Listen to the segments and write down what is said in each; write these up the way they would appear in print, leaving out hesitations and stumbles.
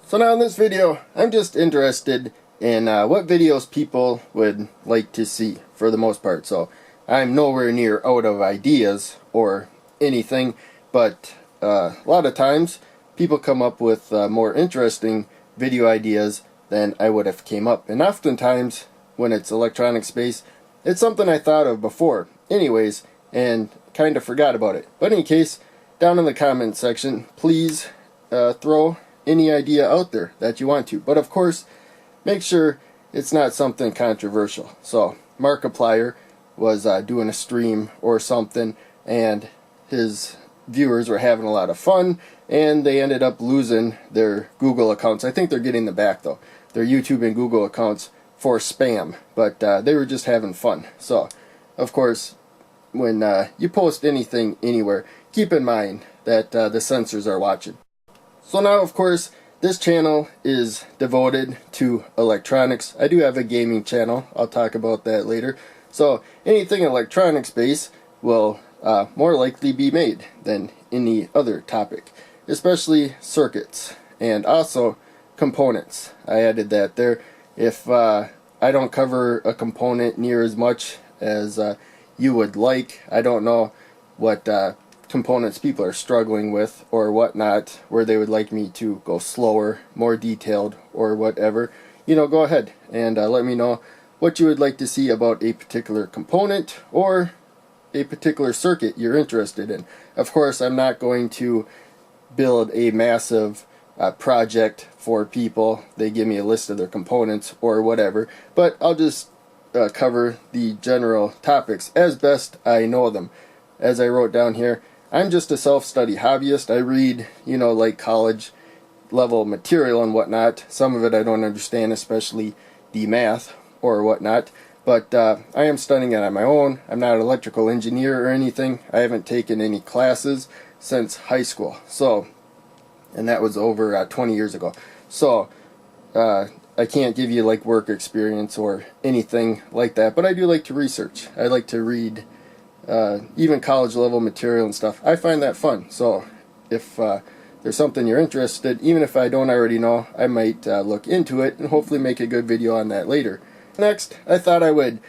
So now in this video, I'm just interested in what videos people would like to see for the most part. So I'm nowhere near out of ideas or anything, but a lot of times people come up with more interesting video ideas than I would have came up. And oftentimes when it's electronic space, it's something I thought of before anyways and kind of forgot about it. But in any case, down in the comment section, please throw any idea out there that you want to, but of course make sure it's not something controversial. So Markiplier was doing a stream or something, and his viewers were having a lot of fun, and they ended up losing their Google accounts. I think they're getting them back though, their YouTube and Google accounts, for spam, but they were just having fun. So of course when you post anything anywhere, keep in mind that the censors are watching. So now, of course, this channel is devoted to electronics. I do have a gaming channel. I'll talk about that later. So anything electronics based will more likely be made than any other topic, especially circuits and also components. I added that there. If I don't cover a component near as much as you would like, I don't know what components people are struggling with or whatnot, where they would like me to go slower, more detailed, or whatever, go ahead and let me know what you would like to see about a particular component or a particular circuit you're interested in. Of course, I'm not going to build a massive project for people. They give me a list of their components or whatever, but I'll just cover the general topics as best I know them. As I wrote down here, I'm just a self-study hobbyist. I read, like college level material and whatnot. Some of it I don't understand, especially the math or whatnot. But I am studying it on my own. I'm not an electrical engineer or anything. I haven't taken any classes since high school. So, and that was over 20 years ago. So, I can't give you like work experience or anything like that. But I do like to research. I like to read even college level material and stuff. I find that fun. So if there's something you're interested, even if I don't already know, I might look into it and hopefully make a good video on that later. Next, I thought I would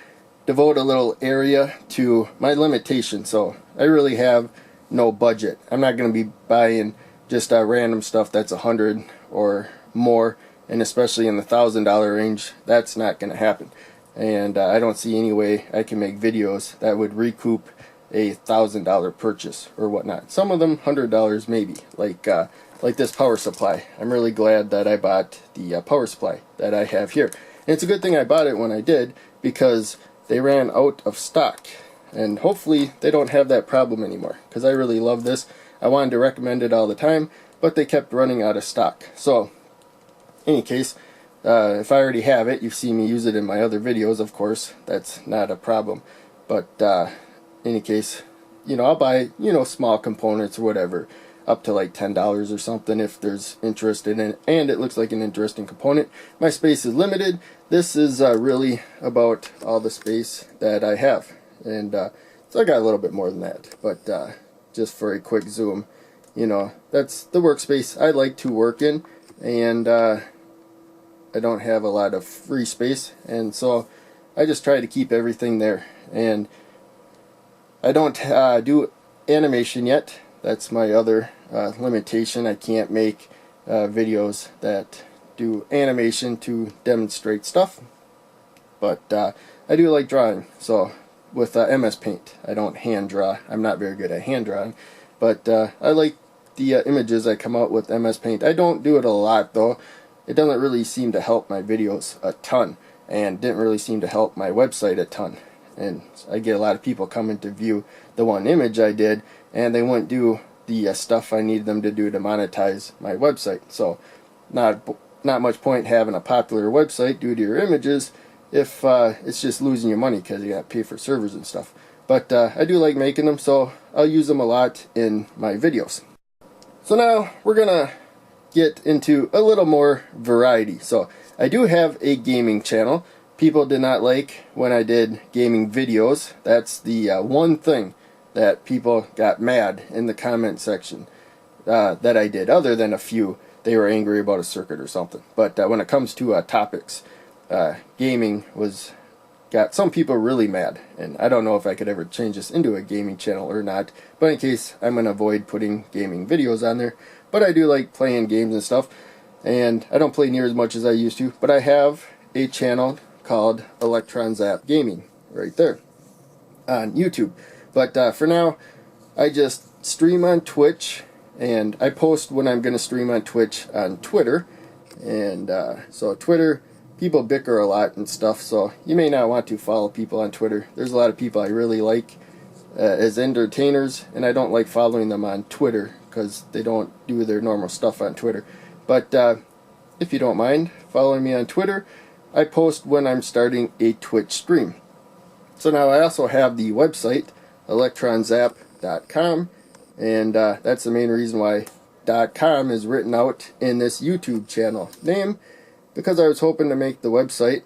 devote a little area to my limitations. So I really have no budget. I'm not going to be buying just random stuff that's $100 or more, and especially in the $1,000 range, that's not going to happen. And I don't see any way I can make videos that would recoup a $1,000 purchase or whatnot. Some of them $100 maybe, like this power supply. I'm really glad that I bought the power supply that I have here. And it's a good thing I bought it when I did, because they ran out of stock. And hopefully they don't have that problem anymore, because I really love this. I wanted to recommend it all the time, but they kept running out of stock. So, in any case, if I already have it, you've seen me use it in my other videos, of course, that's not a problem. But in any case, I'll buy, small components or whatever, up to like $10 or something if there's interest in it, and it looks like an interesting component. My space is limited. This is really about all the space that I have. And so I got a little bit more than that, but just for a quick zoom, that's the workspace I like to work in, and I don't have a lot of free space, and so I just try to keep everything there. And I don't do animation yet. That's my other limitation. I can't make videos that do animation to demonstrate stuff, but I do like drawing. So with MS Paint, I don't hand draw. I'm not very good at hand drawing, but I like the images I come out with MS Paint. I don't do it a lot though. It doesn't really seem to help my videos a ton, and didn't really seem to help my website a ton. And I get a lot of people coming to view the one image I did, and they wouldn't do the stuff I need them to do to monetize my website. So not much point having a popular website due to your images if it's just losing your money because you got to pay for servers and stuff. But I do like making them, so I'll use them a lot in my videos. So now we're gonna get into a little more variety. So I do have a gaming channel. People did not like when I did gaming videos. That's the one thing that people got mad in the comment section that I did, other than a few they were angry about a circuit or something. But when it comes to topics, gaming got some people really mad, and I don't know if I could ever change this into a gaming channel or not, but in case, I'm going to avoid putting gaming videos on there. But I do like playing games and stuff, and I don't play near as much as I used to, but I have a channel called Electronzap Gaming right there on YouTube. But for now, I just stream on Twitch, and I post when I'm going to stream on Twitch on Twitter. And so Twitter, people bicker a lot and stuff, so you may not want to follow people on Twitter. There's a lot of people I really like as entertainers, and I don't like following them on Twitter because they don't do their normal stuff on Twitter. But if you don't mind following me on Twitter, I post when I'm starting a Twitch stream. So now I also have the website, electronzap.com, and that's the main reason why .com is written out in this YouTube channel name, because I was hoping to make the website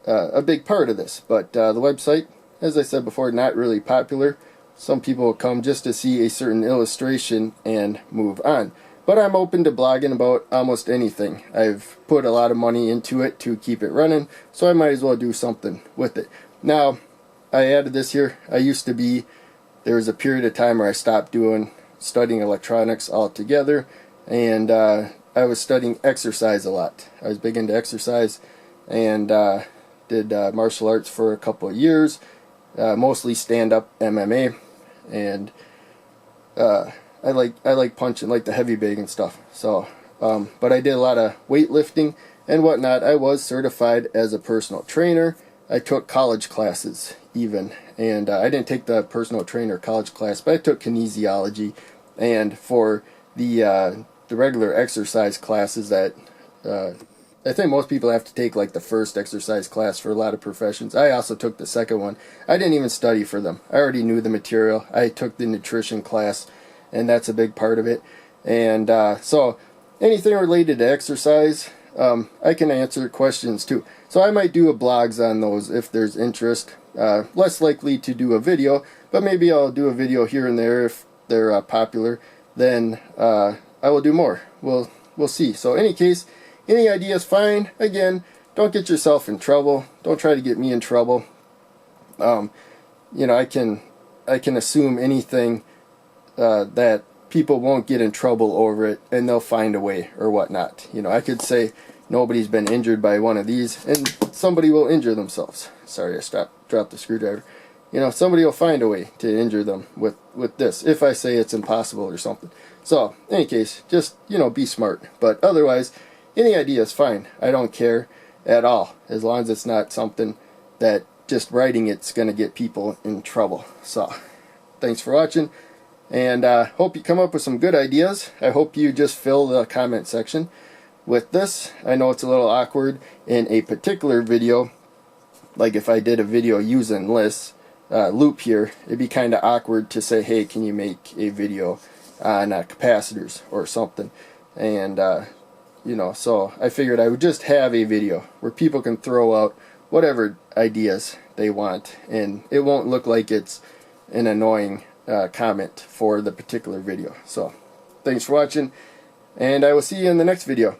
a big part of this. But the website, as I said before, not really popular. Some people will come just to see a certain illustration and move on. But I'm open to blogging about almost anything. I've put a lot of money into it to keep it running, so I might as well do something with it. Now, I added this here. There was a period of time where I stopped studying electronics altogether, and I was studying exercise a lot. I was big into exercise, and did martial arts for a couple of years, mostly stand-up MMA, and I like punching, like the heavy bag and stuff. So, but I did a lot of weightlifting and whatnot. I was certified as a personal trainer. I took college classes even, and I didn't take the personal trainer college class, but I took kinesiology. And for the regular exercise classes that I think most people have to take, like the first exercise class for a lot of professions. I also took the second one. I didn't even study for them. I already knew the material. I took the nutrition class, and that's a big part of it. And so anything related to exercise, I can answer questions too. So I might do blogs on those if there's interest. Less likely to do a video, but maybe I'll do a video here and there if they're popular. Then I will do more. We'll see. So in any case, any ideas, fine. Again, don't get yourself in trouble. Don't try to get me in trouble. You know, I can assume anything that people won't get in trouble over it, and they'll find a way or whatnot. You know, I could say nobody's been injured by one of these, and somebody will injure themselves. Sorry, I dropped the screwdriver. You know, somebody will find a way to injure them with this, if I say it's impossible or something. So, in any case, just, you know, be smart. But otherwise, any idea is fine. I don't care at all, as long as it's not something that just writing it's going to get people in trouble. So, thanks for watching, and hope you come up with some good ideas. I hope you just fill the comment section with this. I know it's a little awkward in a particular video, like if I did a video using this loop here, it'd be kind of awkward to say, hey, can you make a video on capacitors or something. And you know, so I figured I would just have a video where people can throw out whatever ideas they want, and it won't look like it's an annoying comment for the particular video. So thanks for watching, and I will see you in the next video.